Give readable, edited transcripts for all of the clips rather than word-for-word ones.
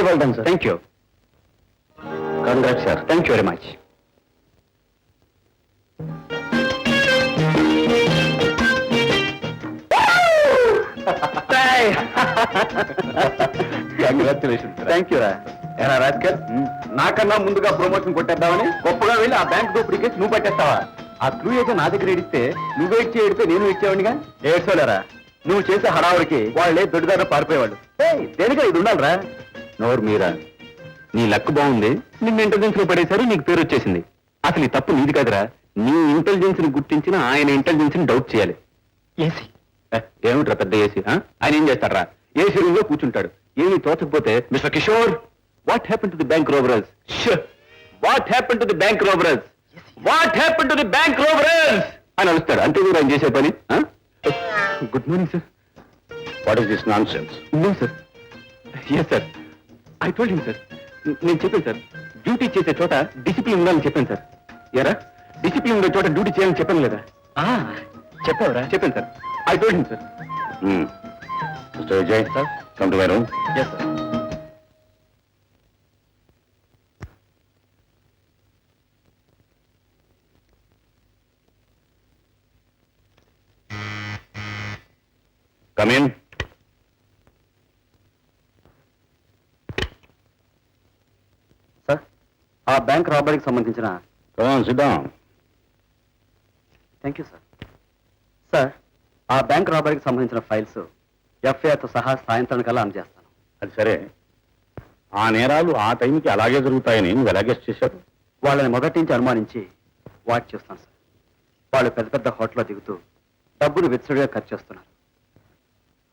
Well done sir. Thank you. Congrats sir. Thank you very much. Congratulation. Thank you రా. ఎలా రాజకర్, నాకన్నా ముందుగా promotion కొట్టేద్దామని గొప్పగా వెళ్ళి ఆ బ్యాంక్ దోపిడీ కేసు నువ్వు పట్టేస్తావా? ఆ క్లూ అయితే నా దగ్గర ఏడిస్తే నువ్వు ఏడ్చి ఏడితే నేను ఇచ్చేవాడిగా. ఏడ్చోలేరా, నువ్వు చేసే హడావుడికి వాళ్ళే దొడ్డిదారు పారిపోయేవాళ్ళు. దేనిగా ఇది ఉండాలరా? నోరు మీరా, నీ లక్ బాగుంది, నిన్ను ఇంటెలిజెన్స్ లో పడేశారు, నీకు పేరు వచ్చేసింది. అసలు ఈ తప్పు నీది కాదురా, నీ ఇంటెలిజెన్స్ ని గుర్తించిన ఆయన ఇంటెలిజెన్స్ ని డౌట్ చేయాలి. ఏసీ ఏమిట్రా పెద్ద ఏసీ? ఆయన ఏం చేస్తారా? ఏసీ రూమ్ లో కూర్చుంటాడు. ఏమీ తోచకపోతే mister Kishore, what happen to the bank robbers? What happen to the bank robbers? What happen to the bank robbers అని అడుస్తాడు. అంతే కూడా ఆయన చేసే పని. Good morning sir. What is this nonsense? No sir. Yes sir, I told him sir. నేను చెప్పాను sir, duty చేసే చోట డిసిప్లిన్ ఉండాలని చెప్పాను సార్. ఎరా, డిసిప్లిన్ ఉండే చోట డ్యూటీ చేయాలని చెప్పాను లేదా? చెప్పావురా? చెప్పాను sir. I told him sir. Mister Vijay sir, come to my room. Yes sir. Come in. Sir, ఆ బ్యాంక్ రాబరీకి సంబంధించిన. Sit down. Thank you sir. Sir, ఆ బ్యాంక్ రాబరీకి సంబంధించిన ఫైల్స్ ఎఫ్ఐఆర్తో సహా సాయంత్రం కల్లా అందజేస్తాను. అది సరే, ఆ నేరాలు ఆ టైంకి అలాగే జరుగుతాయని నువ్వు ఎలా గెస్ చేశారు? వాళ్ళని మొదటి నుంచి అనుమానించి వాచ్ చేస్తాను సార్. వాళ్ళు పెద్ద పెద్ద హోటల్లో దిగుతూ డబ్బును విచ్చడిగా ఖర్చు చేస్తున్నారు.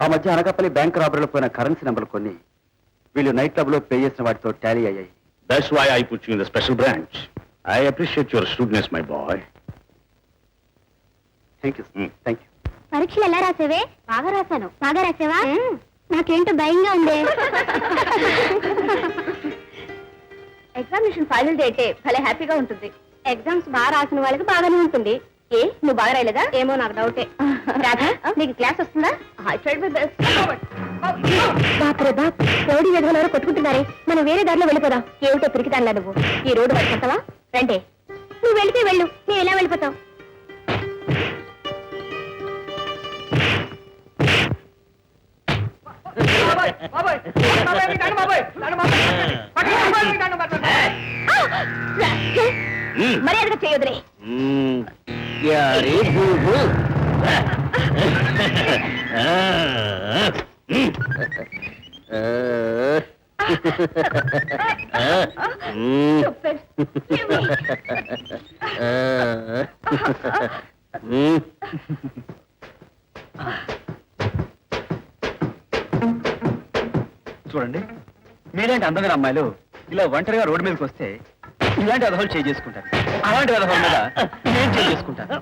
ఆ మధ్య అనకాపల్లి బ్యాంక్ రాబరీలో పోయిన కరెన్సీ నెంబర్లు కొన్ని వీళ్ళు నైట్ క్లబ్ లో పే చేసిన వాటితో టాలీ అయ్యాయి. That's why I put you in the special branch. I appreciate your students my boy. Thank you. Thank you. పరీక్షలు ఎలా రాసేవే? బాగా రాశాను. బాగా రాసావా? నాకేంటో భయంగా ఉంది. ఎగ్జామినేషన్ ఫైనల్ డేటే భలే హ్యాపీగా ఉంటుంది. ఎగ్జామ్స్ బాగా రాసిన వాళ్ళకి బాగానే ఉంటుంది. ఏ, నువ్వు బాగా రాయలేదా? ఏమో, నాకు డౌటే. నీకు క్లాస్ వస్తుందా? బాపరే బాప్, రౌడీ విధులు కొట్టుకుంటున్నారే, మనం వేరే దారిలో వెళ్ళిపోదాం. ఏమిటో పిరికిదానిలా నువ్వు? ఈ రోడ్డు పట్టుకుంటావా? రండి. నువ్వు వెళితే వెళ్ళు, నేను ఎలా వెళ్ళిపోతావు? మర్యాదగా చేయొద్దులే. చూడండి, మీలాంటి అందమైన అమ్మాయిలు ఇలా ఒంటరిగా రోడ్డు మీదకి వస్తే ఇలాంటి అదహోలు చేసుకుంటారు. అలాంటి అదహోల మీద నేను చేసుకుంటాను.